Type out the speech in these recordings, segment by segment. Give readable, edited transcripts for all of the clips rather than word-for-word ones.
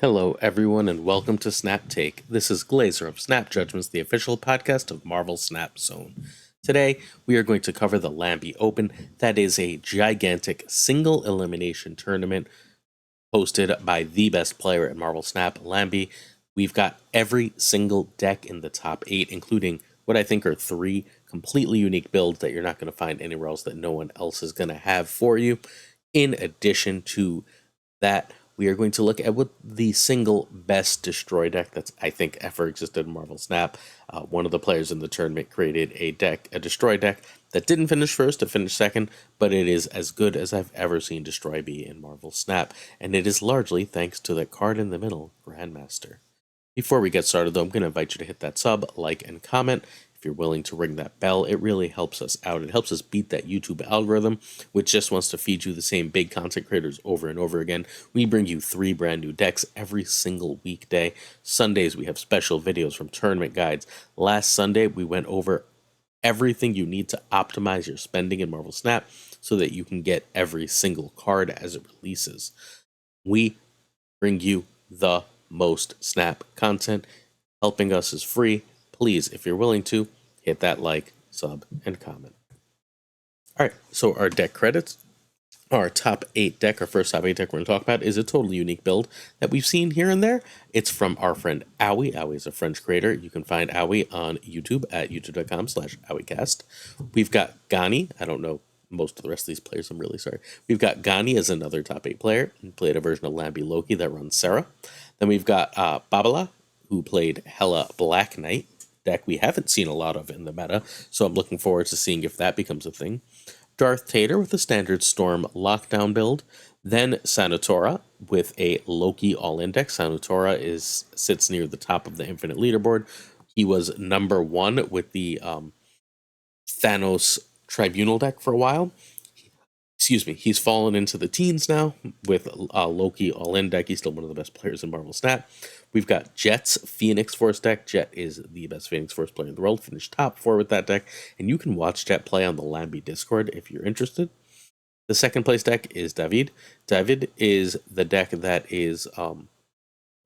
Hello, everyone, and welcome to Snap Take. This is Glazer of Snap Judgments, the official podcast of Marvel Snap Zone. Today, we are going to cover the Lamby Open. That is a gigantic single elimination tournament hosted by the best player at Marvel Snap, Lamby. We've got every single deck in the top 8, including what I think are 3 completely unique builds that you're not going to find anywhere else that no one else is going to have for you. In addition to that, we are going to look at what the single best destroy deck that's I think ever existed in Marvel Snap. One of the players in the tournament created a destroy deck that didn't finish first, it finished second, but it is as good as I've ever seen destroy be in Marvel Snap, and it is largely thanks to that card in the middle, Grandmaster. Before we get started, though, I'm going to invite you to hit that sub, like, and comment. If you're willing to ring that bell, it really helps us out. It helps us beat that YouTube algorithm, which just wants to feed you the same big content creators over and over again. We bring you 3 brand new decks every single weekday. Sundays, we have special videos from tournament guides. Last Sunday, we went over everything you need to optimize your spending in Marvel Snap so that you can get every single card as it releases. We bring you the most Snap content. Helping us is free. Please, if you're willing to, hit that like, sub, and comment. All right, so our deck credits. Our top 8 deck, our first top 8 deck we're going to talk about is a totally unique build that we've seen here and there. It's from our friend Owie. Owie is a French creator. You can find Owie on YouTube at youtube.com/OwieCast. We've got Ghani. I don't know most of the rest of these players. I'm really sorry. We've got Ghani as another top 8 player. He played a version of Lamby Loki that runs Sarah. Then we've got Babala, who played Hela Black Knight, deck we haven't seen a lot of in the meta, so I'm looking forward to seeing if that becomes a thing. Darth Tater with the standard Storm Lockdown build. Then Sanur with a Loki all-in deck. Sanur sits near the top of the Infinite leaderboard. He was number 1 with the Thanos Tribunal deck for a while. Excuse me, he's fallen into the teens now with Loki all-in deck. He's still one of the best players in Marvel Snap. We've got Jet's Phoenix Force deck. Jet is the best Phoenix Force player in the world. Finished top 4 with that deck, and you can watch Jet play on the Lamby Discord if you're interested. The second place deck is David. David is the deck that is, I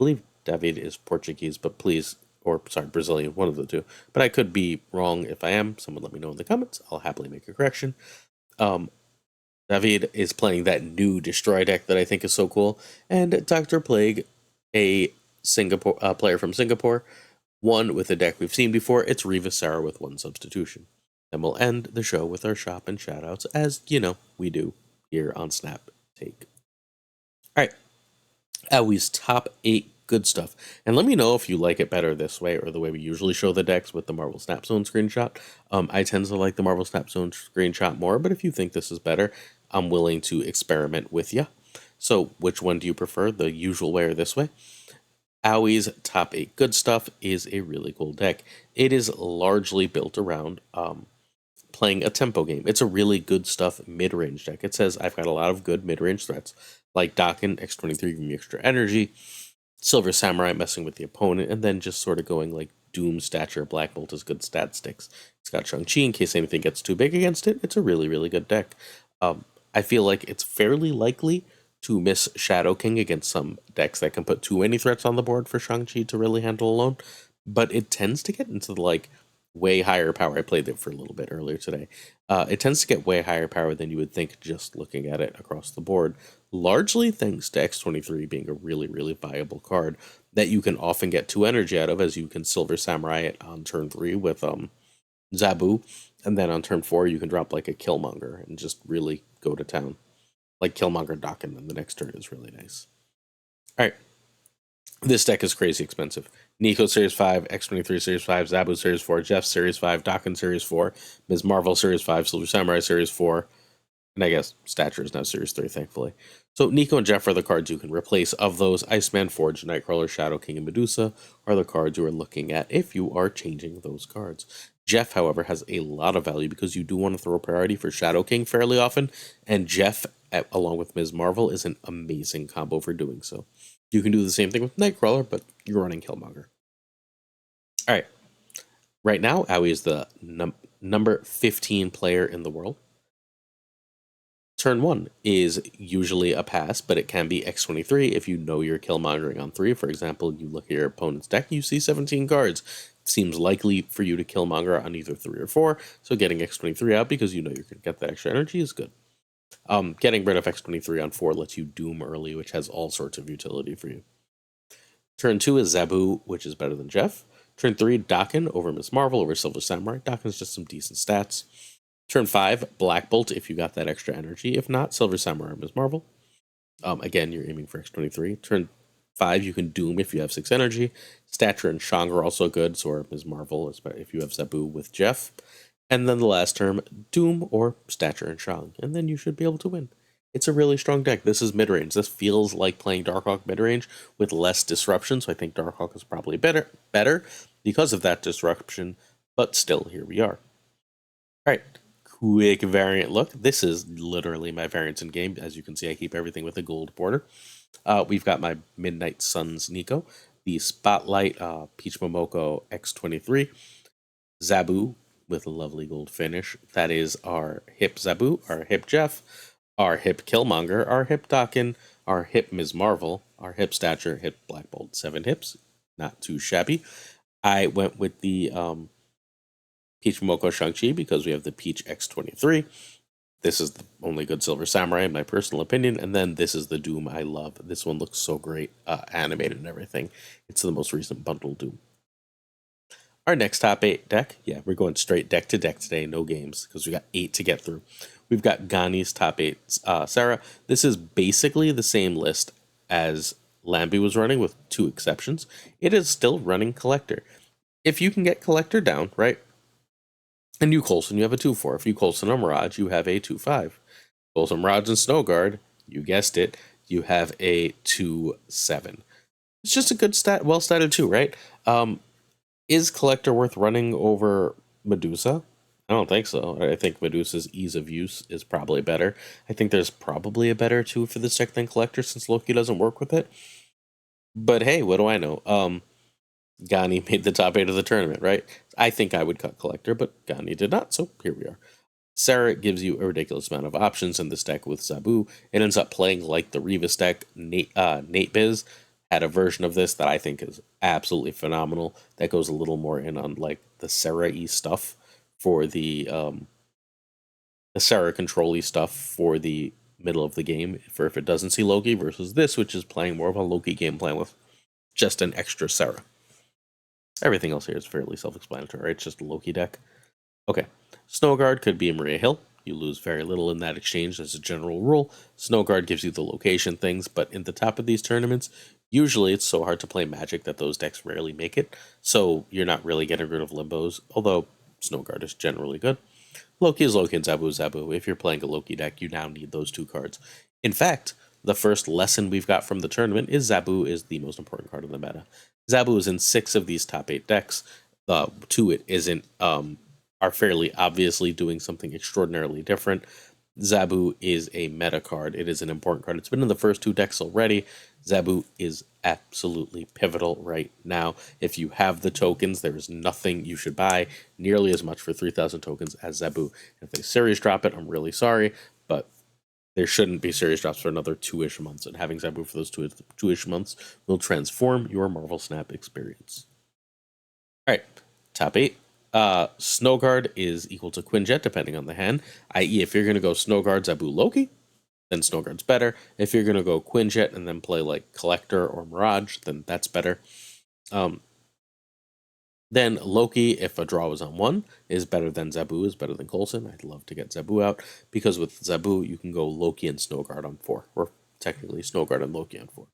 believe David is Portuguese, but please, or sorry, Brazilian, one of the two. But I could be wrong if I am. Someone let me know in the comments. I'll happily make a correction. David is playing that new Destroy deck that I think is so cool. And Dr. Plague, a Singapore player from Singapore, won with a deck we've seen before. It's Rivas with 1 substitution. Then we'll end the show with our shop and shoutouts, as you know we do here on Snap Take. All right, Owie's top 8 good stuff. And let me know if you like it better this way or the way we usually show the decks with the Marvel Snap Zone screenshot. I tend to like the Marvel Snap Zone screenshot more, but if you think this is better, I'm willing to experiment with you. So which one do you prefer, the usual way or this way? Owie's top 8 good stuff is a really cool deck. It is largely built around playing a tempo game. It's a really good stuff mid-range deck. It says I've got a lot of good mid-range threats, like Dokken, X23 giving me extra energy, Silver Samurai messing with the opponent, and then just sort of going like Doom, Stature, Black Bolt is good stat sticks. It's got Shang-Chi in case anything gets too big against it. It's a really, really good deck. I feel like it's fairly likely to miss Shadow King against some decks that can put too many threats on the board for Shang-Chi to really handle alone, but it tends to get into the like way higher power. I played it for a little bit earlier today. It tends to get way higher power than you would think just looking at it across the board, largely thanks to X23 being a really, really viable card that you can often get 2 energy out of, as you can Silver Samurai it on turn 3 with Zabu, and then on turn 4 you can drop like a Killmonger and just really go to town. Like Killmonger Dokken, and the next turn is really nice. Alright, this deck is crazy expensive. Nico Series 5, X23 Series 5, Zabu Series 4, Jeff Series 5, Dokken Series 4, Ms. Marvel Series 5, Silver Samurai Series 4, and I guess Stature is now Series 3, thankfully. So Nico and Jeff are the cards you can replace. Of those, Iceman, Forge, Nightcrawler, Shadow King, and Medusa are the cards you are looking at if you are changing those cards. Jeff, however, has a lot of value because you do want to throw priority for Shadow King fairly often, and Jeff, along with Ms. Marvel, is an amazing combo for doing so. You can do the same thing with Nightcrawler, but you're running Killmonger. Alright. Right now, Owie is the number 15 player in the world. Turn 1 is usually a pass, but it can be X23 if you know you're killmongering on 3. For example, you look at your opponent's deck, you see 17 cards. It seems likely for you to killmonger on either 3 or 4, so getting X23 out because you know you're going to get that extra energy is good. Getting rid of X23 on 4 lets you Doom early, which has all sorts of utility for you. Turn 2 is Zabu, which is better than Jeff. Turn 3, Dakin over Miss Marvel over Silver Samurai. Dakin's just some decent stats. Turn 5, Black Bolt if you got that extra energy. If not, Silver Samurai or Miss Marvel. Again, you're aiming for X23. Turn 5, you can Doom if you have 6 energy. Stature and Shang are also good, so are Miss Marvel if you have Zabu with Jeff. And then the last term, Doom or Stature and Shang. And then you should be able to win. It's a really strong deck. This is mid-range. This feels like playing Darkhawk mid-range with less disruption, so I think Darkhawk is probably better because of that disruption, but still, here we are. Alright, quick variant look. This is literally my variants in game. As you can see, I keep everything with a gold border. We've got my Midnight Suns Nico, the Spotlight Peach Momoko X23, Zabu with a lovely gold finish. That is our Hip Zabu, our Hip Jeff, our Hip Killmonger, our Hip Dakin, our Hip Ms. Marvel, our Hip Stature, Hip Black Bolt. 7 hips, not too shabby. I went with the Peach Momoko Shang-Chi because we have the Peach X23. This is the only good Silver Samurai in my personal opinion, and then this is the Doom I love. This one looks so great, animated and everything. It's the most recent bundle Doom. Our next top 8 deck, yeah, we're going straight deck to deck today, no games, because we got 8 to get through. We've got Ghani's top 8 Sarah. This is basically the same list as Lamby was running with 2 exceptions. It is still running Collector. If you can get Collector down, right, and you Coulson, you have a 2-4. If you Coulson a Mirage, you have a 2-5. Coulson Mirage and Snowguard, you guessed it, you have a 2-7. It's just a good stat, well-statted 2, right? Is Collector worth running over Medusa? I don't think so. I think Medusa's ease of use is probably better. I think there's probably a better 2 for this deck than Collector since Loki doesn't work with it. But hey, what do I know? Ghani made the top 8 of the tournament, right? I think I would cut Collector, but Ghani did not, so here we are. Sarah gives you a ridiculous amount of options in this deck with Zabu. It ends up playing like the Rivas deck. Nate Biz had a version of this that I think is absolutely phenomenal. That goes a little more in on like the Sarah-y stuff for the Sarah control-y stuff for the middle of the game for if it doesn't see Loki versus this, which is playing more of a Loki game plan with just an extra Sarah. Everything else here is fairly self-explanatory. It's just a Loki deck. Okay, Snowguard could be a Maria Hill. You lose very little in that exchange as a general rule. Snowguard gives you the location things, but in the top of these tournaments, usually it's so hard to play Magic that those decks rarely make it, so you're not really getting rid of Limbos, although Snowguard is generally good. Loki is Loki and Zabu is Zabu. If you're playing a Loki deck, you now need those 2 cards. In fact, the first lesson we've got from the tournament is Zabu is the most important card in the meta. Zabu is in 6 of these top 8 decks. 2 it isn't are fairly obviously doing something extraordinarily different. Zabu is a meta card. It is an important card. It's been in the first 2 decks already. Zabu is absolutely pivotal right now. If you have the tokens, there is nothing you should buy nearly as much for 3,000 tokens as Zabu. If they series drop it, I'm really sorry, but there shouldn't be series drops for another 2-ish months, and having Zabu for those 2-ish months will transform your Marvel Snap experience. Alright, top 8. Snowguard is equal to Quinjet, depending on the hand, i.e. if you're going to go Snowguard, Zabu, Loki, then Snowguard's better. If you're going to go Quinjet and then play like Collector or Mirage, then that's better. Then Loki, if a draw was on 1, is better than Zabu, is better than Coulson. I'd love to get Zabu out, because with Zabu, you can go Loki and Snowguard on 4, or technically Snowguard and Loki on 4.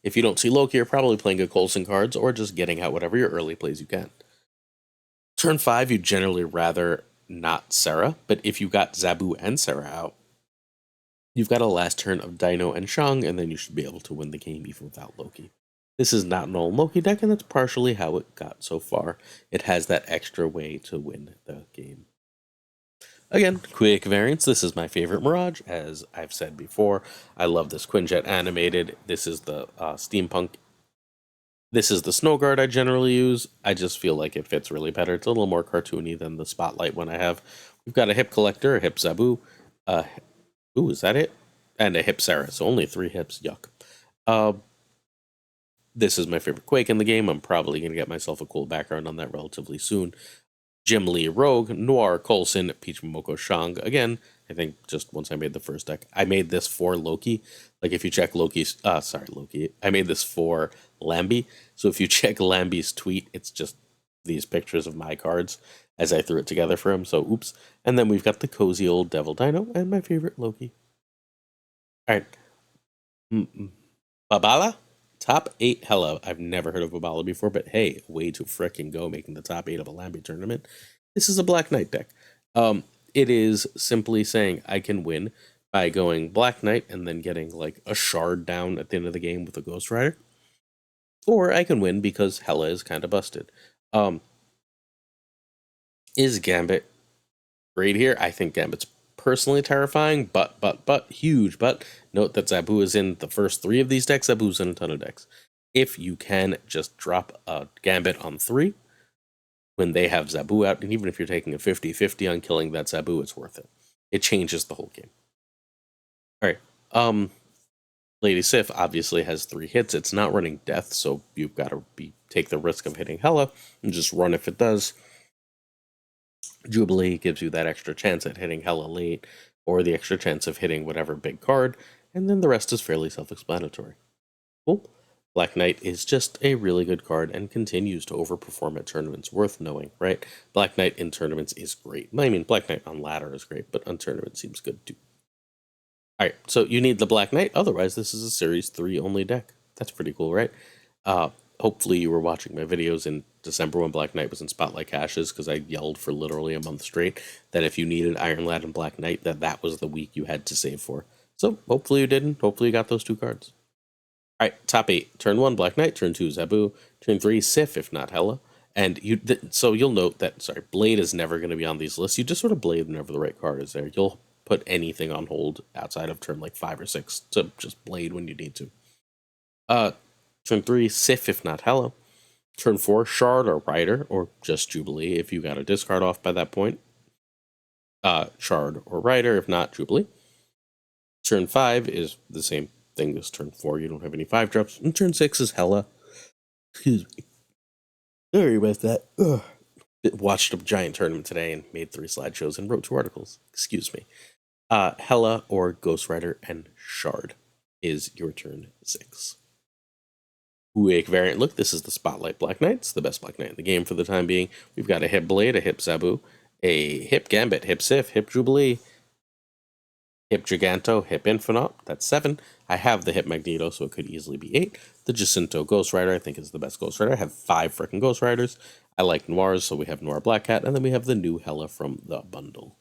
If you don't see Loki, you're probably playing good Coulson cards, or just getting out whatever your early plays you can. Turn 5, you'd generally rather not Sarah, but if you got Zabu and Sarah out, you've got a last turn of Dino and Shang, and then you should be able to win the game even without Loki. This is not an old Loki deck, and that's partially how it got so far. It has that extra way to win the game. Again, quick variants. This is my favorite Mirage, as I've said before. I love this Quinjet animated. This is the steampunk. This is the Snowguard I generally use. I just feel like it fits really better. It's a little more cartoony than the Spotlight one I have. We've got a Hip Collector, a Hip Zabu, Ooh, is that it? And a hip Sarah, so only 3 hips. Yuck. Uh, this is my favorite Quake in the game. I'm probably going to get myself a cool background on that relatively soon. Jim Lee Rogue, Noir Coulson, Peach Momoko Shang. Again, I think just once I made the first deck, I made this for Loki. Like if you check Loki's, Loki. I made this for Lamby. So if you check Lamby's tweet, it's just these pictures of my cards as I threw it together for him. So oops. And then we've got the cozy old Devil Dino and my favorite Loki. All right. Babala? Top 8 Hela. I've never heard of Babala before, but hey, way to frickin' go making the top 8 of a Lamby tournament. This is a Black Knight deck. It is simply saying I can win by going Black Knight and then getting like a shard down at the end of the game with a Ghost Rider. Or I can win because Hela is kind of busted. Is Gambit great here? I think Gambit's personally terrifying, but huge but. Note that Zabu is in the first 3 of these decks. Zabu's in a ton of decks. If you can just drop a Gambit on 3 when they have Zabu out, and even if you're taking a 50-50 on killing that Zabu, it's worth it. It changes the whole game. All right. Lady Sif obviously has 3 hits. It's not running Death, so you've got to take the risk of hitting Hela and just run if it does. Jubilee gives you that extra chance at hitting Hela late, or the extra chance of hitting whatever big card, and then the rest is fairly self-explanatory. Cool. Black Knight is just a really good card and continues to overperform at tournaments, worth knowing, right? Black Knight in tournaments is great. I mean, Black Knight on ladder is great, but on tournament seems good too. Alright, so you need the Black Knight, otherwise this is a Series 3 only deck. That's pretty cool, right? Hopefully you were watching my videos in December when Black Knight was in Spotlight Caches, because I yelled for literally a month straight that if you needed Iron Lad and Black Knight, that was the week you had to save for. So hopefully you didn't. Hopefully you got those 2 cards. Alright, top 8. Turn 1, Black Knight. Turn 2, Zabu. Turn 3, Sif, if not Hela. And so you'll note that, Blade is never going to be on these lists. You just sort of Blade whenever the right card is there. You'll put anything on hold outside of turn like 5 or 6 to just Blade when you need to. Turn 3, Sif, if not Hela. Turn 4, Shard or Rider, or just Jubilee if you got a discard off by that point. Shard or Rider, if not Jubilee. Turn 5 is the same thing as turn 4. You don't have any 5 drops. And turn 6 is Hela. Excuse me. Sorry about that. Ugh. Watched a giant tournament today and made 3 slideshows and wrote 2 articles. Excuse me. Hela or Ghost Rider and Shard is your turn 6. Wake variant. Look, this is the Spotlight Black Knight. It's the best Black Knight in the game for the time being. We've got a hip Blade, a hip Zabu, a hip Gambit, hip Sif, hip Jubilee, hip Giganto, hip Infinaut. That's 7. I have the hip Magneto, so it could easily be 8. The Jacinto Ghost Rider, I think, is the best Ghost Rider. I have 5 freaking Ghost Riders. I like Noirs, so we have Noir Black Cat, and then we have the new Hela from the bundle.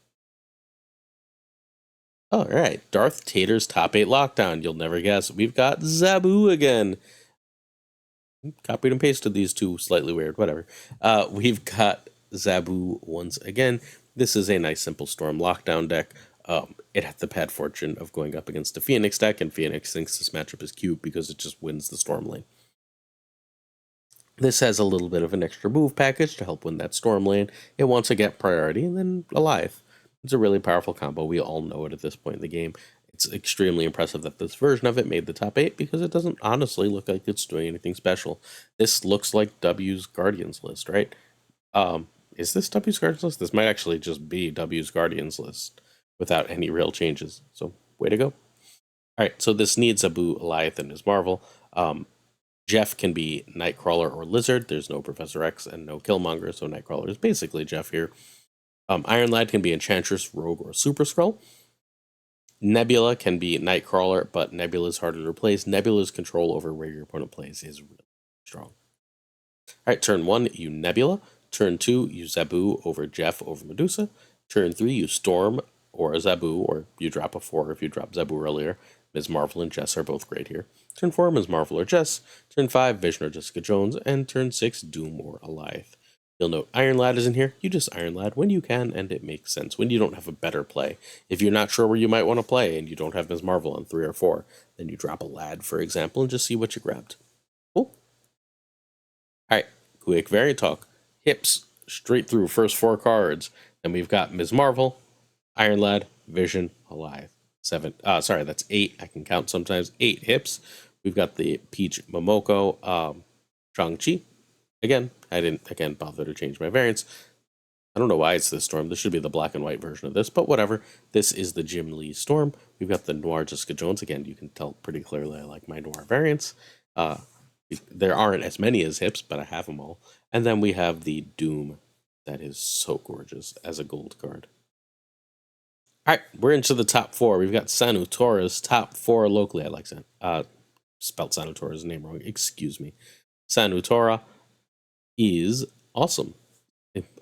All right, Darth Tater's top 8 lockdown. You'll never guess. We've got Zabu again. Copied and pasted these 2, slightly weird, whatever. We've got Zabu once again. This is a nice simple Storm lockdown deck. It had the bad fortune of going up against a Phoenix deck, and Phoenix thinks this matchup is cute because it just wins the Storm lane. This has a little bit of an extra move package to help win that Storm lane. It wants to get priority and then Alive. It's a really powerful combo. We all know it at this point in the game. It's extremely impressive that this version of it made the top 8 because it doesn't honestly look like it's doing anything special. This looks like W's Guardians list, right? Is this W's Guardians list? This might actually just be W's Guardians list without any real changes. So, way to go. All right, so this needs Abu, Eliath, and Ms. Marvel. Jeff can be Nightcrawler or Lizard. There's no Professor X and no Killmonger, so Nightcrawler is basically Jeff here. Iron Lad can be Enchantress, Rogue, or Super Skrull. Nebula can be Nightcrawler, but Nebula is harder to replace. Nebula's control over where your opponent plays is really strong. Alright, turn 1, you Nebula. Turn 2, you Zabu over Jeff over Medusa. Turn 3, you Storm or Zabu, or you drop a 4 if you drop Zabu earlier. Ms. Marvel and Jess are both great here. Turn 4, Ms. Marvel or Jess. Turn 5, Vision or Jessica Jones. And turn 6, Doom or Alive. You'll note Iron Lad is in here. You just Iron Lad when you can, and it makes sense. When you don't have a better play. If you're not sure where you might want to play, and you don't have Ms. Marvel on 3 or 4, then you drop a Lad, for example, and just see what you grabbed. Cool. Alright, quick variant talk. Hips, straight through first 4 cards. Then we've got Ms. Marvel, Iron Lad, Vision, Alive. 7. Sorry, that's 8. I can count sometimes. 8 hips. We've got the Peach Momoko Shang-Chi. Again, I didn't again bother to change my variants. I don't know why it's this storm. This should be the black and white version of this, but whatever. This is the Jim Lee storm. We've got the Noir Jessica Jones. Again, you can tell pretty clearly I like my Noir variants. Uh, there aren't as many as hips, but I have them all. And then we have the Doom. That is so gorgeous as a gold card. All right, we're into the top 4. We've got Sanur Torres, top 4 locally. I like spelled Sanur Torres' name wrong. Excuse me. Sanur Torres is awesome.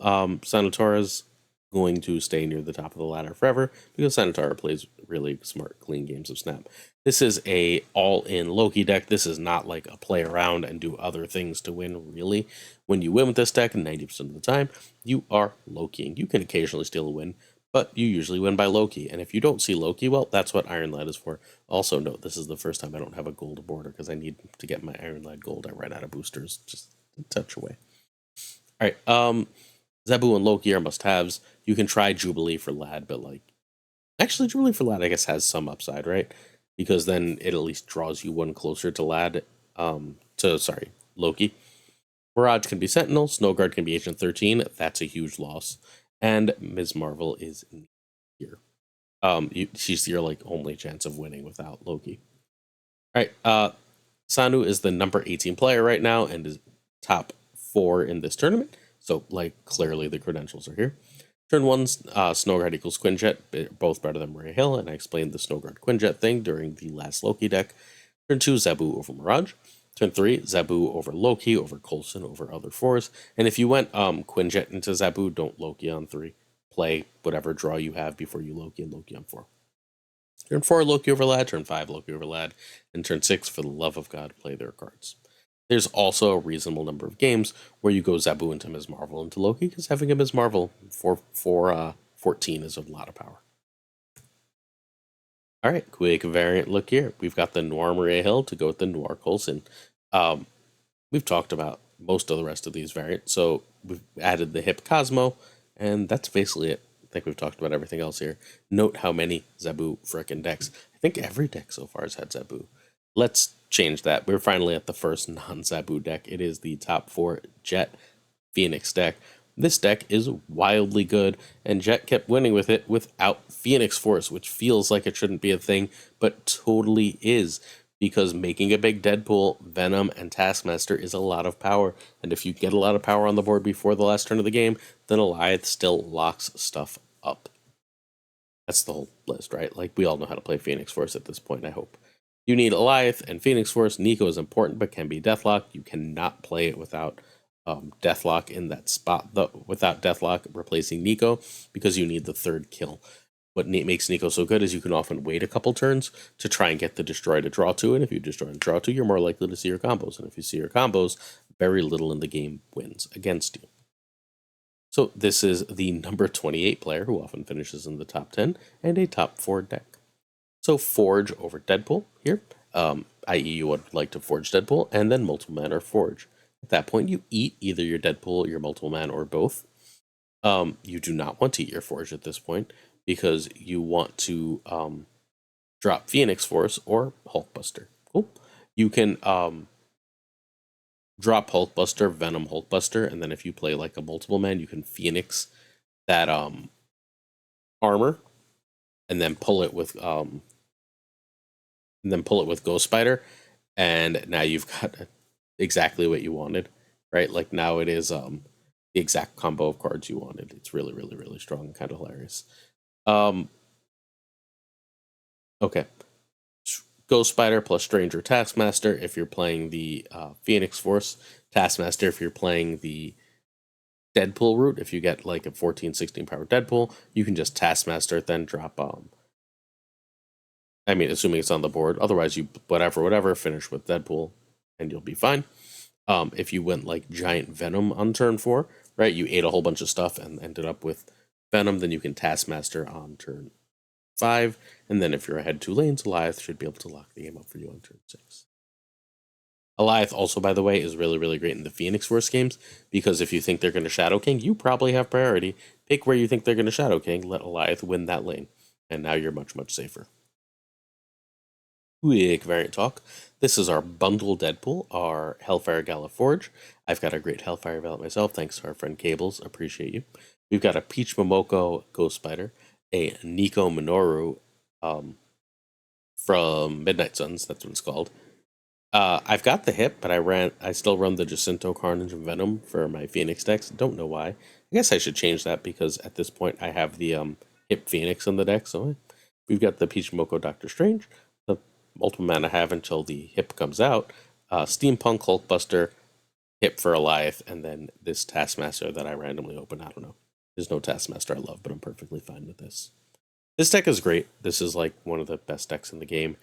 Sanur Torres going to stay near the top of the ladder forever because Sanur Torres plays really smart, clean games of Snap. This is a all-in Loki deck. This is not like a play around and do other things to win, really. When you win with this deck, 90% of the time, you are Lokiing. You can occasionally steal a win, but you usually win by Loki. And if you don't see Loki, well, that's what Iron Lad is for. Also note, this is the first time I don't have a gold border because I need to get my Iron Lad gold. I ran out of boosters just a touch away. All right, Zebu and Loki are must-haves. You can try Jubilee for Lad, but actually Jubilee for Lad I guess has some upside, right? Because then it at least draws you one closer to Lad, Loki. Mirage can be Sentinel, Snowguard can be Agent 13, that's a huge loss. And Ms. Marvel is here. She's your only chance of winning without Loki. Alright, Sanu is the number 18 player right now and is top 4 in this tournament. So, clearly the credentials are here. Turn 1, Snowguard equals Quinjet, both better than Maria Hill, and I explained the Snowguard Quinjet thing during the last Loki deck. Turn 2, Zebu over Mirage. Turn 3, Zebu over Loki, over Coulson, over other 4s. And if you went Quinjet into Zebu, don't Loki on 3. Play whatever draw you have before you Loki and Loki on 4. Turn 4, Loki over Lad. Turn 5, Loki over Lad. And turn 6, for the love of God, play their cards. There's also a reasonable number of games where you go Zebu into Ms. Marvel into Loki, because having a Ms. Marvel for 14 is a lot of power. All right, quick variant look here. We've got the Noir Maria Hill to go with the Noir Coulson. We've talked about most of the rest of these variants, so we've added the Hip Cosmo, and that's basically it. I think we've talked about everything else here. Note how many Zebu frickin' decks. I think every deck so far has had Zebu. Let's change that. We're finally at the first non-Zebu deck. It is the top 4 Jet Phoenix deck. This deck is wildly good, and Jet kept winning with it without Phoenix Force, which feels like it shouldn't be a thing, but totally is, because making a big Deadpool, Venom, and Taskmaster is a lot of power, and if you get a lot of power on the board before the last turn of the game, then Alioth still locks stuff up. That's the whole list, right? We all know how to play Phoenix Force at this point, I hope. You need Alioth and Phoenix Force. Nico is important, but can be Deathlock. You cannot play it without Deathlock in that spot, without Deathlock replacing Nico, because you need the third kill. What makes Nico so good is you can often wait a couple turns to try and get the Destroy to draw 2, and if you destroy to draw 2, you're more likely to see your combos, and if you see your combos, very little in the game wins against you. So this is the number 28 player who often finishes in the top 10, and a top 4 deck. So Forge over Deadpool here, i.e. you would like to Forge Deadpool, and then Multiple Man or Forge. At that point, you eat either your Deadpool, your Multiple Man, or both. You do not want to eat your Forge at this point, because you want to drop Phoenix Force or Hulkbuster. Cool. You can drop Hulkbuster, Venom Hulkbuster, and then if you play a Multiple Man, you can Phoenix that armor, and then pull it with Ghost Spider, and now you've got exactly what you wanted, right? Now it is the exact combo of cards you wanted. It's really, really, really strong and kind of hilarious. Okay. Ghost Spider plus Stranger Taskmaster if you're playing the Phoenix Force. Taskmaster if you're playing the Deadpool route. If you get a 14, 16 power Deadpool, you can just Taskmaster, then drop assuming it's on the board. Otherwise, you whatever, finish with Deadpool, and you'll be fine. If you went Giant Venom on turn 4, right? You ate a whole bunch of stuff and ended up with Venom, then you can Taskmaster on turn 5, and then if you're ahead 2 lanes, Alioth should be able to lock the game up for you on turn 6. Alioth also, by the way, is really, really great in the Phoenix Force games, because if you think they're going to Shadow King, you probably have priority. Pick where you think they're going to Shadow King, let Alioth win that lane, and now you're much, much safer. Quick variant talk. This is our bundle Deadpool, our Hellfire Gala Forge. I've got a great Hellfire Velvet myself, thanks to our friend Cables. Appreciate you. We've got a Peach Momoko Ghost Spider, a Nico Minoru um, from Midnight Suns, that's what it's called. I've got the hip, but I still run the Jacinto Carnage and Venom for my Phoenix decks. Don't know why. I guess I should change that because at this point I have the hip Phoenix in the deck. So we've got the Peach Moko Doctor Strange, the multiple mana I have until the hip comes out, Steampunk Hulkbuster, hip for Eliath, and then this Taskmaster that I randomly open. I don't know. There's no Taskmaster I love, but I'm perfectly fine with this. This deck is great. This is like one of the best decks in the game.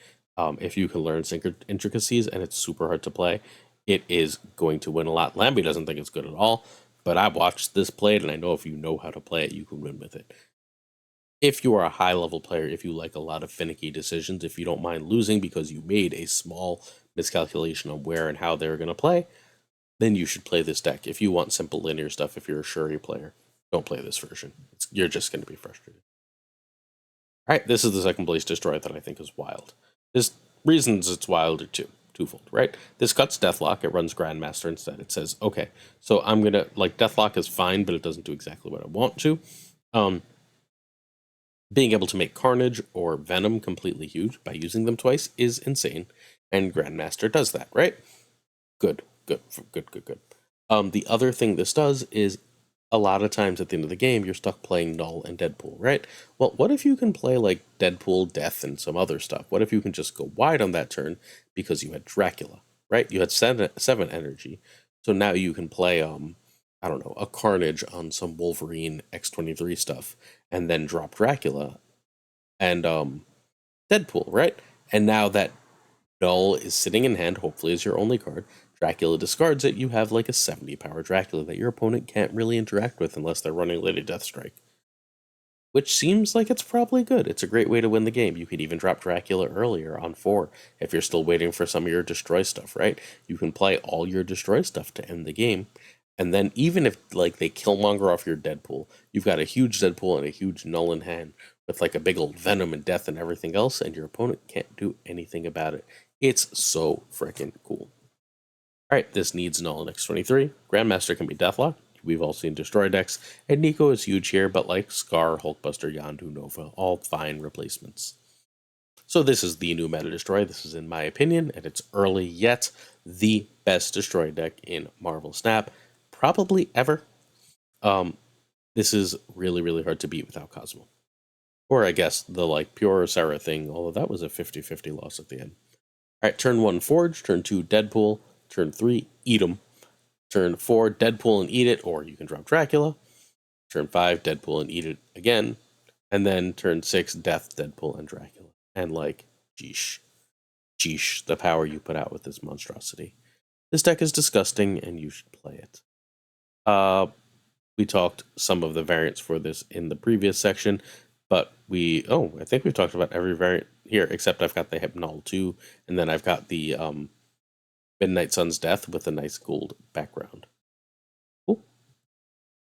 If you can learn intricacies and it's super hard to play, it is going to win a lot. Lamby doesn't think it's good at all, but I've watched this played and I know if you know how to play it, you can win with it. If you are a high level player, if you like a lot of finicky decisions, if you don't mind losing because you made a small miscalculation on where and how they're going to play, then you should play this deck. If you want simple linear stuff, if you're a Shuri player, don't play this version. You're just going to be frustrated. All right, this is the second place destroy that I think is wild. There's reasons it's wild are twofold, right? This cuts Deathlock. It runs Grandmaster instead. It says, okay, so I'm gonna like Deathlock is fine, but it doesn't do exactly what I want to. Being able to make Carnage or Venom completely huge by using them twice is insane, and Grandmaster does that, right? Good. The other thing this does is a lot of times at the end of the game, you're stuck playing Null and Deadpool, right? Well, what if you can play like Deadpool, Death, and some other stuff? What if you can just go wide on that turn because you had Dracula, right? You had seven energy, so now you can play I don't know, a Carnage on some Wolverine X-23 stuff, and then drop Dracula and Deadpool, right? And now that Null is sitting in hand, hopefully as your only card. Dracula discards it, you have like a 70 power Dracula that your opponent can't really interact with unless they're running Lady Deathstrike. Which seems like it's probably good. It's a great way to win the game. You could even drop Dracula earlier on 4 if you're still waiting for some of your destroy stuff, right? You can play all your destroy stuff to end the game. And then even if like they Killmonger off your Deadpool, you've got a huge Deadpool and a huge Null in hand with like a big old Venom and Death and everything else, and your opponent can't do anything about it. It's so freaking cool. Alright, this needs Null in X23. Grandmaster can be Deathlock. We've all seen Destroy decks. And Nico is huge here, but like Scar, Hulkbuster, Yondu, Nova, all fine replacements. So this is the new meta Destroy. This is, in my opinion, and it's early yet, the best Destroy deck in Marvel Snap, probably ever. This is really, really hard to beat without Cosmo. Or I guess the like pure Sarah thing, although that was a 50-50 loss at the end. Alright, turn 1 Forge, turn 2 Deadpool, turn 3 Eat 'em, turn 4 Deadpool and Eat It, or you can drop Dracula, turn 5 Deadpool and Eat It again, and then turn 6 Death, Deadpool, and Dracula. And like, geesh, the power you put out with this monstrosity. This deck is disgusting, and you should play it. We talked some of the variants for this in the previous section, but I think we've talked about every variant here, except I've got the Hypnol 2, and then I've got the Midnight Sun's Death with a nice gold background. Cool.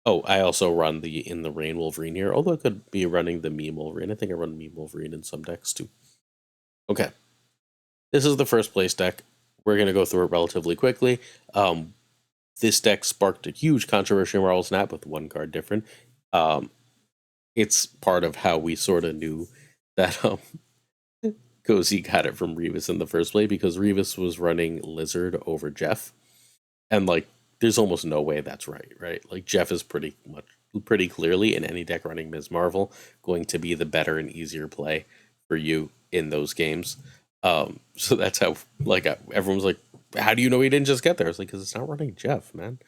Oh, I also run the In the Rain Wolverine here, although I could be running the Meme Wolverine. I think I run Meme Wolverine in some decks too. Okay. This is the first place deck. We're going to go through it relatively quickly. This deck sparked a huge controversy in Marvel Snap with one card different. It's part of how we sort of knew that Cozy got it from Rivas in the first place, because Rivas was running Lizard over Jeff. And like, there's almost no way that's right? Like, Jeff is pretty clearly in any deck running Ms. Marvel going to be the better and easier play for you in those games. So that's how like everyone's like, how do you know he didn't just get there? It's like, because it's not running Jeff, man.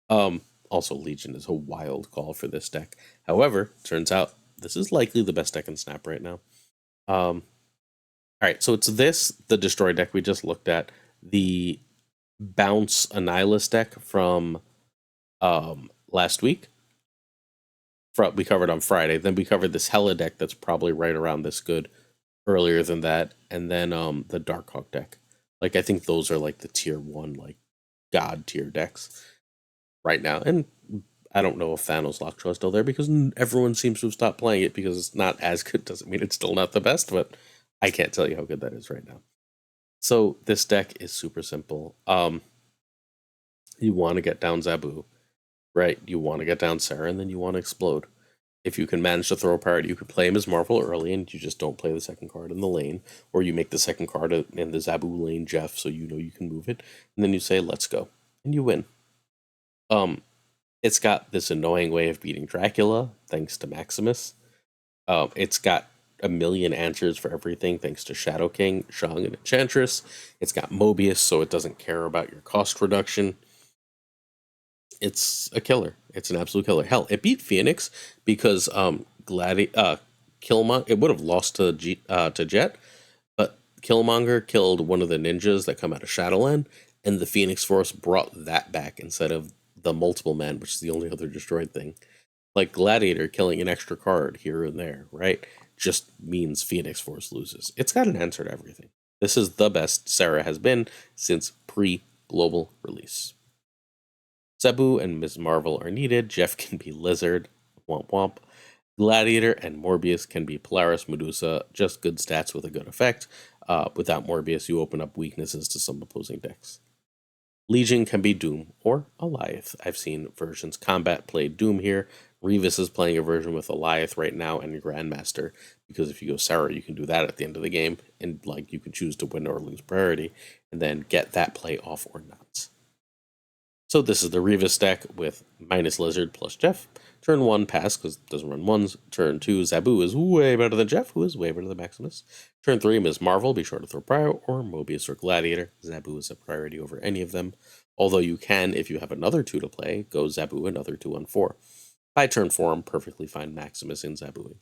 Also, Legion is a wild call for this deck. However, turns out this is likely the best deck in Snap right now. All right, so it's the Destroy deck we just looked at, the Bounce Annihilus deck from last week. We covered on Friday. Then we covered this Hela deck that's probably right around this good earlier than that, and then the Darkhawk deck. Like, I think those are like the tier 1, like god tier decks right now. And I don't know if Thanos Lockjaw is still there, because everyone seems to have stopped playing it because it's not as good. Doesn't mean it's still not the best, but I can't tell you how good that is right now. So this deck is super simple. You want to get down Zabu, right? You want to get down Sarah, and then you want to explode. If you can manage to throw a priority, you could play him as Marvel early, and you just don't play the second card in the lane, or you make the second card in the Zabu lane Jeff, so you know you can move it, and then you say let's go, and you win. It's got this annoying way of beating Dracula, thanks to Maximus. It's got a million answers for everything, thanks to Shadow King, Shang, and Enchantress. It's got Mobius, so it doesn't care about your cost reduction. It's a killer. It's an absolute killer. Hell, it beat Phoenix because Killmonger. It would have lost to Jet, but Killmonger killed one of the ninjas that come out of Shadowland, and the Phoenix Force brought that back instead of the Multiple Man, which is the only other destroyed thing. Like Gladiator killing an extra card here and there, right? Just means Phoenix Force loses. It's got an answer to everything. This is the best Sarah has been since pre-global release. Zabu and Ms. Marvel are needed. Jeff can be Lizard. Womp womp. Gladiator and Morbius can be Polaris Medusa. Just good stats with a good effect. Without Morbius, you open up weaknesses to some opposing decks. Legion can be Doom or Alioth. I've seen versions. Combat played Doom here. Rivas is playing a version with Alioth right now and Grandmaster, because if you go Sarah, you can do that at the end of the game, and like you can choose to win or lose priority, and then get that play off or not. So this is the Rivas deck with minus Lizard plus Jeff. Turn 1, pass, because it doesn't run ones. Turn 2, Zabu is way better than Jeff, who is way better than Maximus. Turn 3, Ms. Marvel, be sure to throw Prior, or Mobius or Gladiator. Zabu is a priority over any of them. Although you can, if you have another 2 to play, go Zabu another 2 on 4. By turn 4, I'm perfectly fine Maximus in Zabuing.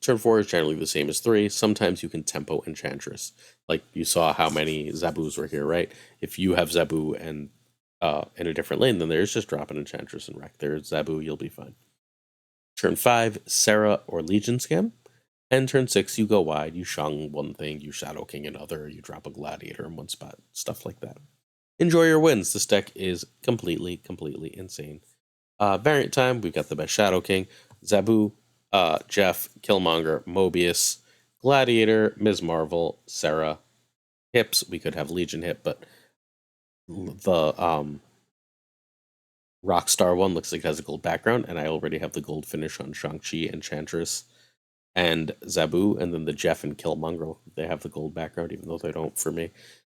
Turn 4 is generally the same as 3. Sometimes you can tempo Enchantress. Like you saw how many Zabus were here, right? If you have Zabu and in a different lane, then there's just drop an Enchantress and wreck. There's Zabu, you'll be fine. Turn 5, Sarah or Legion Scam. And turn 6, you go wide, you Shang one thing, you Shadow King another, you drop a Gladiator in one spot, stuff like that. Enjoy your wins. This deck is completely insane. Variant time, we've got the best Shadow King, Zabu, Jeff, Killmonger, Mobius, Gladiator, Ms. Marvel, Sarah, Hips. We could have Legion Hip, but the Rockstar one looks like it has a gold background, and I already have the gold finish on Shang-Chi, Enchantress, and Zabu, and then the Jeff and Killmonger, they have the gold background, even though they don't for me.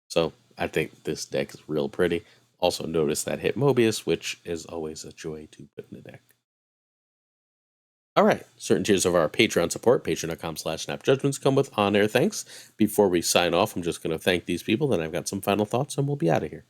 So I think this deck is real pretty. Also notice that hit Mobius, which is always a joy to put in the deck. All right, certain tiers of our Patreon support, patreon.com/snapjudgments, come with on-air thanks. Before we sign off, I'm just going to thank these people, then I've got some final thoughts, and we'll be out of here.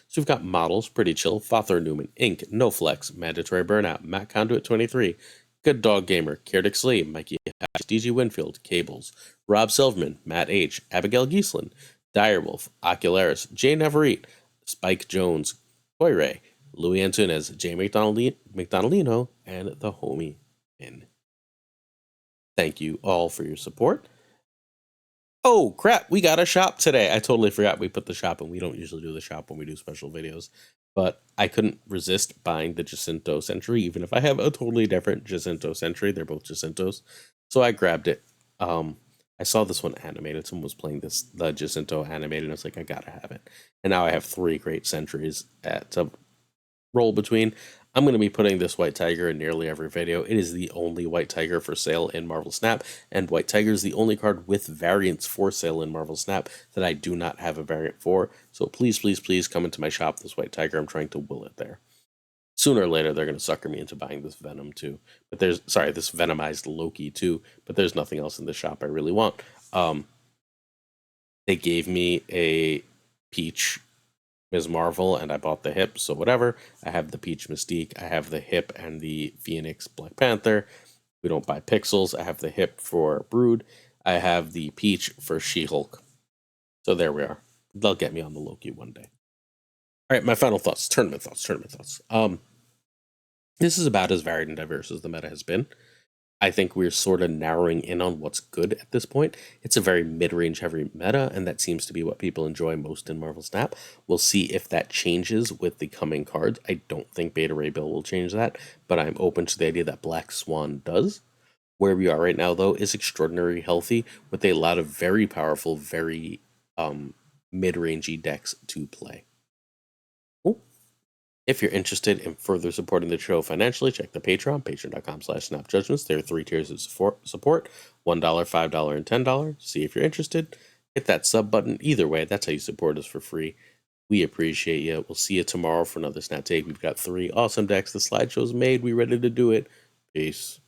So we've got Models, Pretty Chill, Father Newman, Inc., No Flex, Mandatory Burnout, Matt Conduit 23, Good Dog Gamer, Kerdick Slee, Mikey Hatch, DG Winfield, Cables, Rob Silverman, Matt H., Abigail Gieslin, Direwolf, Ocularis, Jay Nevereat, Spike Jones, Toy Ray, Louis Antunes, Jay McDonaldino, and the homie in. Thank you all for your support. Oh crap, we got a shop today. I totally forgot we put the shop in. We don't usually do the shop when we do special videos, but I couldn't resist buying the Jacinto Sentry, even if I have a totally different Jacinto Sentry. They're both Jacintos. So I grabbed it. I saw this one animated. Someone was playing the Jacinto animated, and I was like, I gotta have it. And now I have 3 great sentries to roll between. I'm going to be putting this White Tiger in nearly every video. It is the only White Tiger for sale in Marvel Snap, and White Tiger is the only card with variants for sale in Marvel Snap that I do not have a variant for. So please, please, please come into my shop, this White Tiger. I'm trying to will it there. Sooner or later, they're going to sucker me into buying this Venom too. But this Venomized Loki too. But there's nothing else in the shop I really want. They gave me a Peach Ms. Marvel, and I bought the hip, so whatever. I have the Peach Mystique, I have the hip and the Phoenix Black Panther. We don't buy pixels. I have the hip for Brood. I have the Peach for She-Hulk. So there we are. They'll get me on the Loki one day. All right, my final thoughts. Tournament thoughts. This is about as varied and diverse as the meta has been. I think we're sort of narrowing in on what's good at this point. It's a very mid-range heavy meta, and that seems to be what people enjoy most in Marvel Snap. We'll see if that changes with the coming cards. I don't think Beta Ray Bill will change that, but I'm open to the idea that Black Swan does. Where we are right now, though, is extraordinarily healthy with a lot of very powerful, very mid-rangey decks to play. Cool. If you're interested in further supporting the show financially, check the Patreon, patreon.com/snapjudgments. There are 3 tiers of support, $1, $5, and $10. See if you're interested. Hit that sub button. Either way, that's how you support us for free. We appreciate you. We'll see you tomorrow for another Snap Take. We've got 3 awesome decks. The slideshow's made. We ready to do it. Peace.